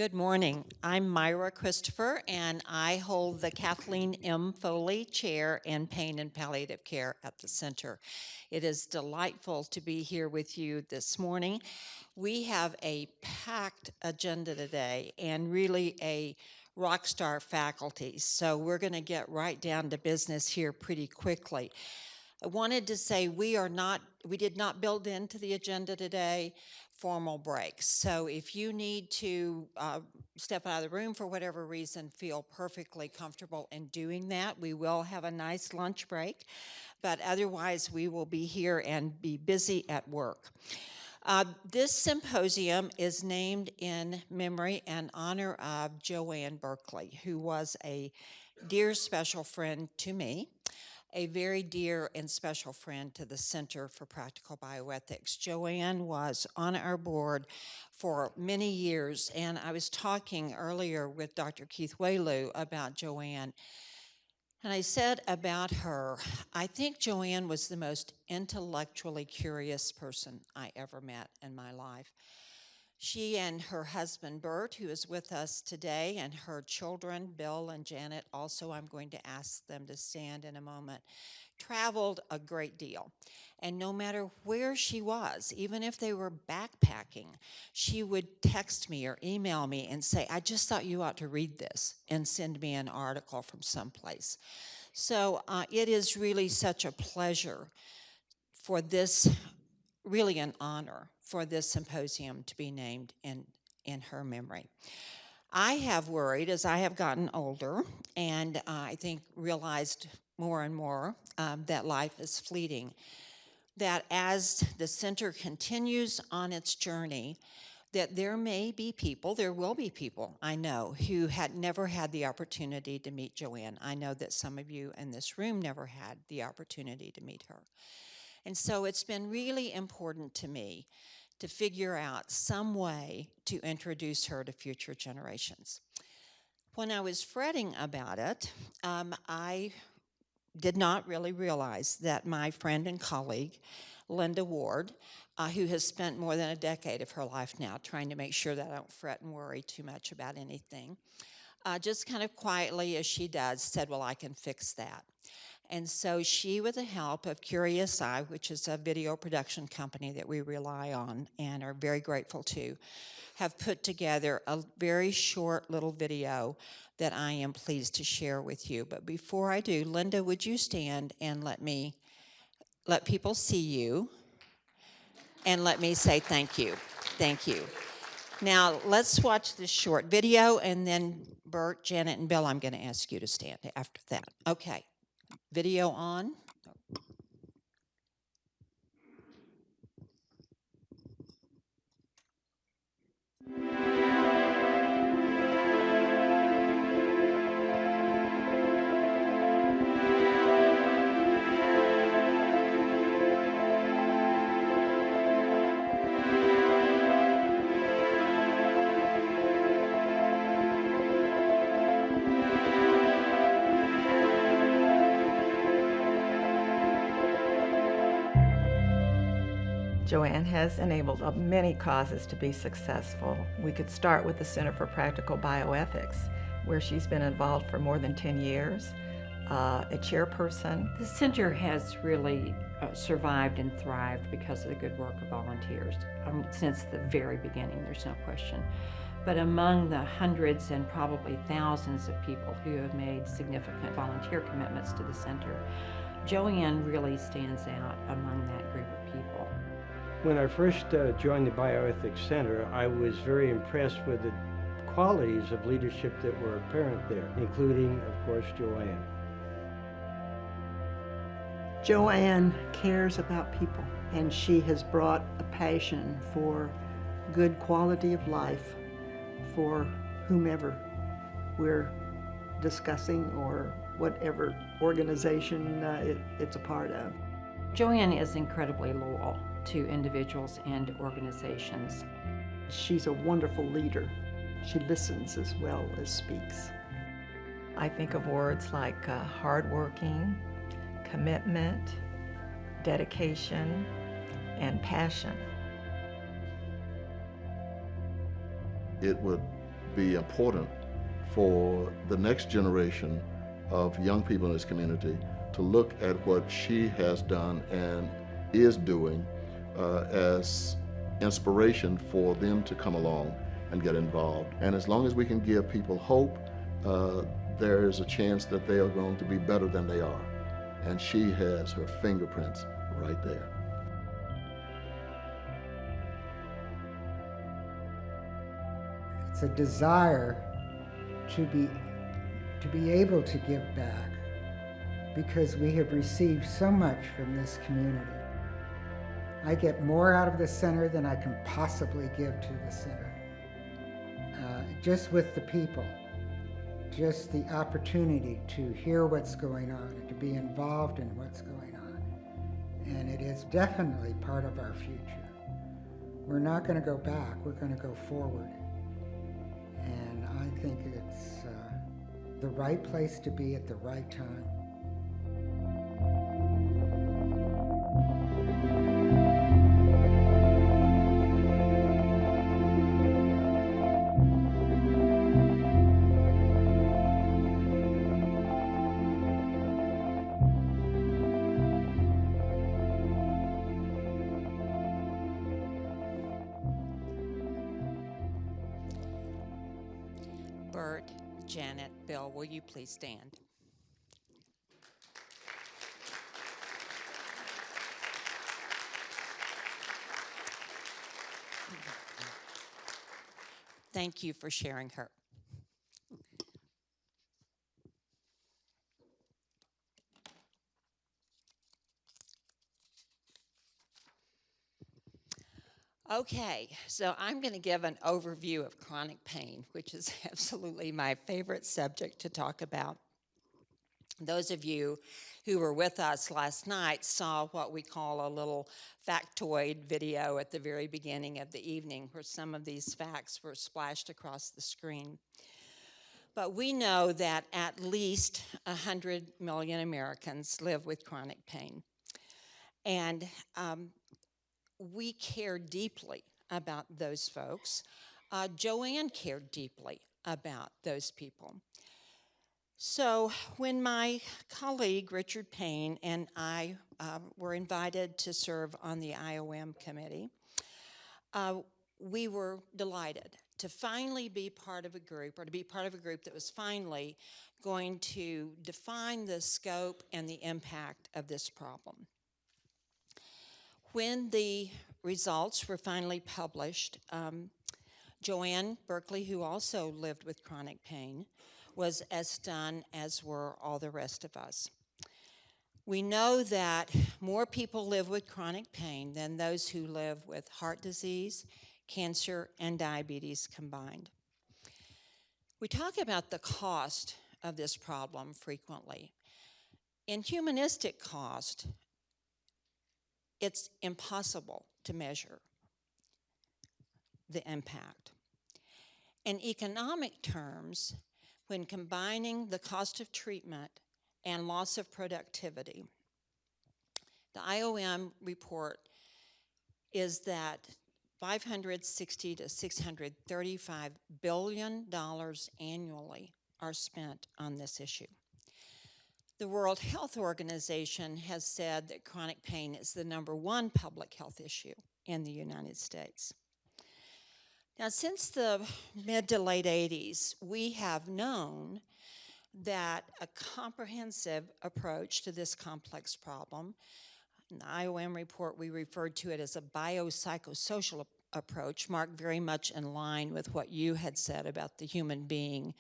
Good morning. I'm Myra Christopher, and I hold the Kathleen M. Foley Chair in Pain and Palliative Care at the center. It is delightful to be here with you this morning. We have a packed agenda today and really a rock star faculty, so we're going to get right down to business here pretty quickly. I wanted to say we did not build into the agenda today formal breaks. So if you need to step out of the room for whatever reason, feel perfectly comfortable in doing that. We will have a nice lunch break, but otherwise we will be here and be busy at work. This symposium is named in memory and honor of Joan Berkley, who was a dear special friend to me, a very dear and special friend to the Center for Practical Bioethics. Joan was on our board for many years, and I was talking earlier with Dr. Keith Waylew about Joan, and I said about her, I think Joan was the most intellectually curious person I ever met in my life. She and her husband, Bert, who is with us today, and her children, Bill and Janet, also I'm going to ask them to stand in a moment, traveled a great deal. And no matter where she was, even if they were backpacking, she would text me or email me and say, I just thought you ought to read this, and send me an article from someplace. So it is really such a pleasure for this, really an honor for this symposium to be named in her memory. I have worried as I have gotten older and I think realized more and more that life is fleeting, that as the center continues on its journey, that there will be people I know who had never had the opportunity to meet Joan. I know that some of you in this room never had the opportunity to meet her. And so it's been really important to me to figure out some way to introduce her to future generations. When I was fretting about it, I did not really realize that my friend and colleague, Linda Ward, who has spent more than a decade of her life now trying to make sure that I don't fret and worry too much about anything, just kind of quietly, as she does, said, well, I can fix that. And so she, with the help of Curious Eye, which is a video production company that we rely on and are very grateful to, have put together a very short little video that I am pleased to share with you. But before I do, Linda, would you stand and let people see you and let me say thank you. Thank you. Now, let's watch this short video, and then Bert, Janet, and Bill, I'm going to ask you to stand after that. Okay. Video on. Joan has enabled many causes to be successful. We could start with the Center for Practical Bioethics, where she's been involved for more than 10 years, a chairperson. The center has really survived and thrived because of the good work of volunteers since the very beginning, there's no question. But among the hundreds and probably thousands of people who have made significant volunteer commitments to the center, Joan really stands out among that group of people. When I first joined the Bioethics Center, I was very impressed with the qualities of leadership that were apparent there, including, of course, Joan. Joan cares about people, and she has brought a passion for good quality of life for whomever we're discussing or whatever organization it's a part of. Joan is incredibly loyal to individuals and organizations. She's a wonderful leader. She listens as well as speaks. I think of words like hardworking, commitment, dedication, and passion. It would be important for the next generation of young people in this community to look at what she has done and is doing as inspiration for them to come along and get involved. And as long as we can give people hope, there is a chance that they are going to be better than they are. And she has her fingerprints right there. It's a desire to be able to give back, because we have received so much from this community. I get more out of the center than I can possibly give to the center. Just with the people, just the opportunity to hear what's going on and to be involved in what's going on. And it is definitely part of our future. We're not going to go back, we're going to go forward. And I think it's the right place to be at the right time. Bert, Janet, Bill, will you please stand? Thank you for sharing her. Okay, so I'm going to give an overview of chronic pain, which is absolutely my favorite subject to talk about. Those of you who were with us last night saw what we call a little factoid video at the very beginning of the evening, where some of these facts were splashed across the screen. But we know that at least 100 million Americans live with chronic pain. And we care deeply about those folks. Joanne cared deeply about those people. So when my colleague Richard Payne and I were invited to serve on the IOM committee, we were delighted to finally be part of a group, or to be part of a group that was finally going to define the scope and the impact of this problem. When the results were finally published, Joan Berkley, who also lived with chronic pain, was as stunned as were all the rest of us. We know that more people live with chronic pain than those who live with heart disease, cancer, and diabetes combined. We talk about the cost of this problem frequently. In humanistic cost, it's impossible to measure the impact. In economic terms, when combining the cost of treatment and loss of productivity, the IOM report is that $560 to $635 billion annually are spent on this issue. The World Health Organization has said that chronic pain is the #1 public health issue in the United States. Now, since the mid to late 80s, we have known that a comprehensive approach to this complex problem, in the IOM report we referred to it as a bio-psychosocial approach, marked very much in line with what you had said about the human being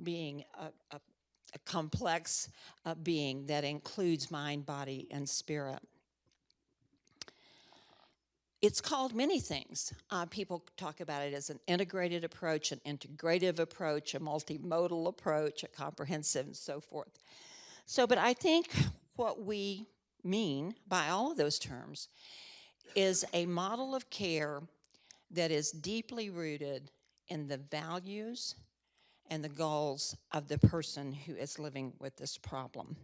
being a complex being that includes mind, body, and spirit. It's called many things. People talk about it as an integrated approach, an integrative approach, a multimodal approach, a comprehensive, and so forth. But I think what we mean by all of those terms is a model of care that is deeply rooted in the values and the goals of the person who is living with this problem.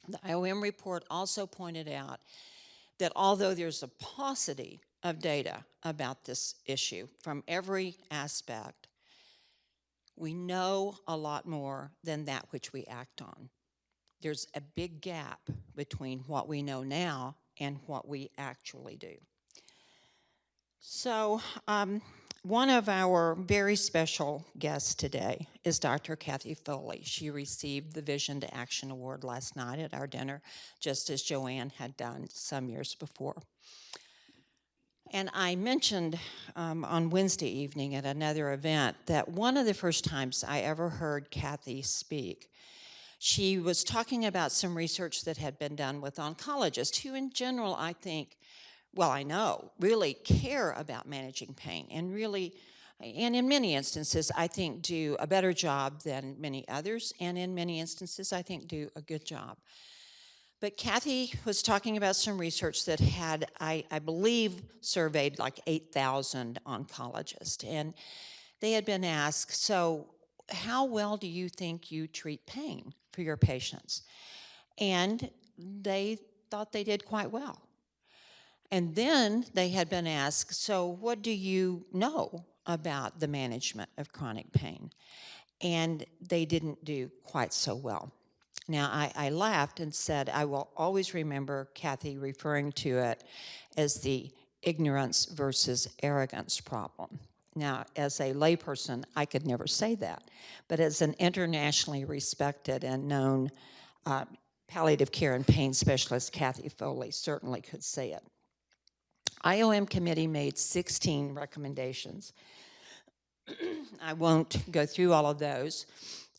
The IOM report also pointed out that although there's a paucity of data about this issue from every aspect, We know a lot more than that which we act on. There's a big gap between what we know now and what we actually do. So, one of our very special guests today is Dr. Kathy Foley. She received the Vision to Action Award last night at our dinner, just as Joanne had done some years before. And I mentioned on Wednesday evening at another event that one of the first times I ever heard Kathy speak, she was talking about some research that had been done with oncologists who in general, I think, well, I know, really care about managing pain and really, and in many instances, I think do a better job than many others, and in many instances, I think do a good job. But Kathy was talking about some research that had, I believe, surveyed like 8,000 oncologists, and they had been asked, so how well do you think you treat pain for your patients? And they thought they did quite well. And then they had been asked, so what do you know about the management of chronic pain? And they didn't do quite so well. Now, I laughed and said, I will always remember Kathy referring to it as the ignorance versus arrogance problem. Now, as a layperson, I could never say that. But as an internationally respected and known palliative care and pain specialist, Kathy Foley certainly could say it. IOM committee made 16 recommendations. I won't go through all of those.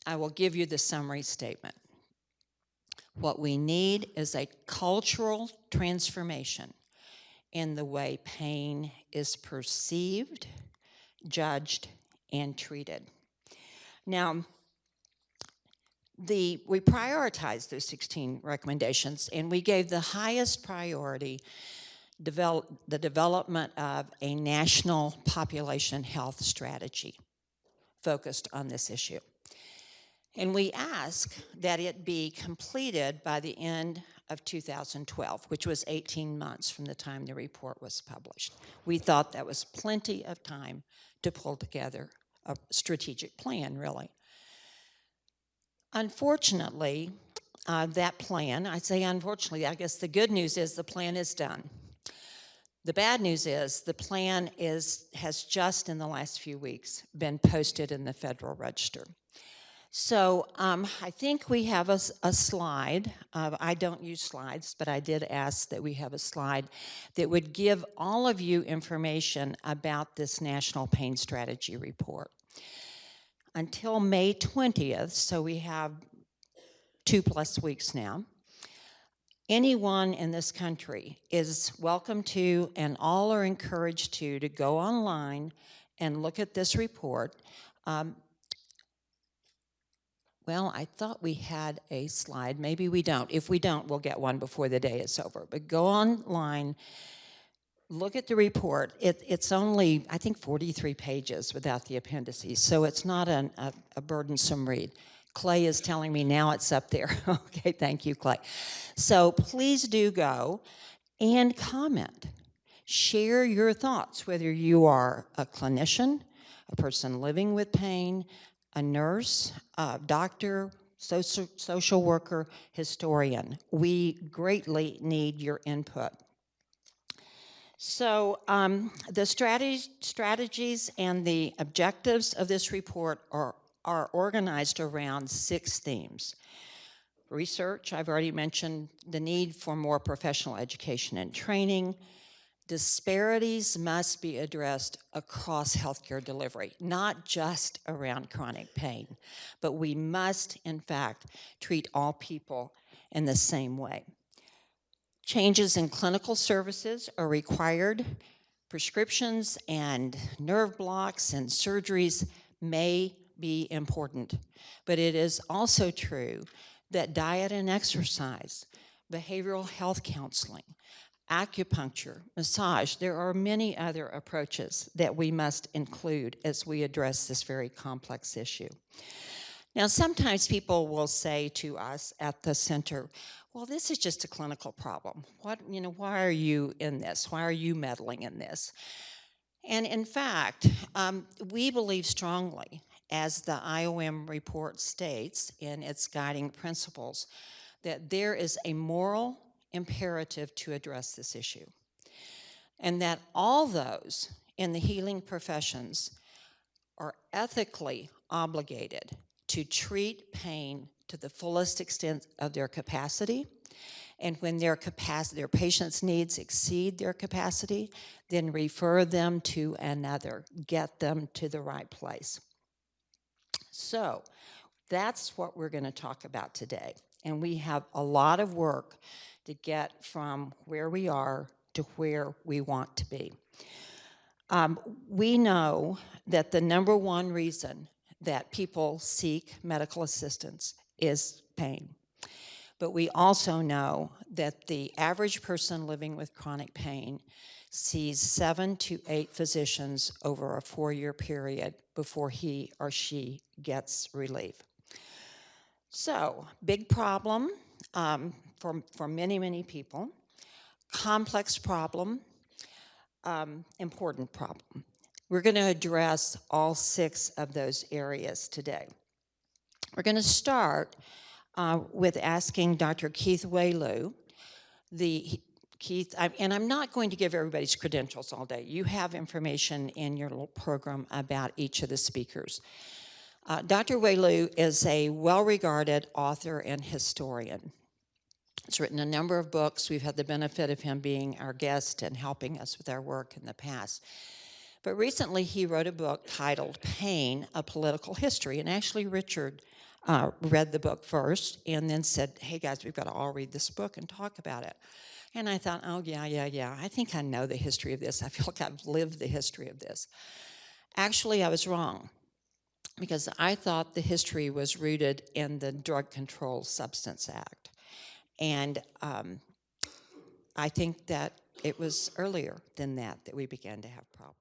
I will give you the summary statement. What we need is a cultural transformation in the way pain is perceived, judged, and treated. Now, we prioritized those 16 recommendations, and we gave the highest priority the development of a national population health strategy focused on this issue. And we ask that it be completed by the end of 2012, which was 18 months from the time the report was published. We thought that was plenty of time to pull together a strategic plan, really. Unfortunately, that plan, I say unfortunately, I guess the good news is the plan is done. The bad news is the plan has just in the last few weeks been posted in the Federal Register. So I think we have a slide. I don't use slides, but I did ask that we have a slide that would give all of you information about this National Pain Strategy Report. Until May 20th, so we have 2+ weeks now, anyone in this country is welcome to, and all are encouraged to go online and look at this report. Well, I thought we had a slide. Maybe we don't. If we don't, we'll get one before the day is over. But go online, look at the report. It's only, I think, 43 pages without the appendices, so it's not a burdensome read. Clay is telling me now it's up there. Okay, thank you, Clay. So please do go and comment. Share your thoughts, whether you are a clinician, a person living with pain, a nurse, a doctor, social worker, historian. We greatly need your input. So the strategies and the objectives of this report are organized around 6 themes. Research, I've already mentioned the need for more professional education and training. Disparities must be addressed across healthcare delivery, not just around chronic pain, but we must, in fact, treat all people in the same way. Changes in clinical services are required. Prescriptions and nerve blocks and surgeries may be important, but it is also true that diet and exercise, behavioral health counseling, acupuncture, massage, there are many other approaches that we must include as we address this very complex issue. Now, sometimes people will say to us at the center, well, this is just a clinical problem. Why are you in this? Why are you meddling in this? And in fact, we believe strongly as the IOM report states in its guiding principles, that there is a moral imperative to address this issue, and that all those in the healing professions are ethically obligated to treat pain to the fullest extent of their capacity. And when their patient's needs exceed their capacity, then refer them to another, get them to the right place. So that's what we're going to talk about today. And we have a lot of work to get from where we are to where we want to be. We know that the number one reason that people seek medical assistance is pain. But we also know that the average person living with chronic pain sees 7 to 8 physicians over a 4-year period before he or she gets relief. So, big problem for many, many people. Complex problem, important problem. We're going to address all 6 of those areas today. We're going to start with asking Dr. Keith Wayloo, and I'm not going to give everybody's credentials all day. You have information in your little program about each of the speakers. Dr. Wayloo is a well-regarded author and historian. He's written a number of books. We've had the benefit of him being our guest and helping us with our work in the past. But recently he wrote a book titled Pain, A Political History, and actually Richard read the book first and then said, hey guys, we've got to all read this book and talk about it. And I thought, oh yeah, I think I know the history of this. I feel like I've lived the history of this. Actually, I was wrong, because I thought the history was rooted in the Drug Control Substance Act. And I think that it was earlier than that we began to have problems.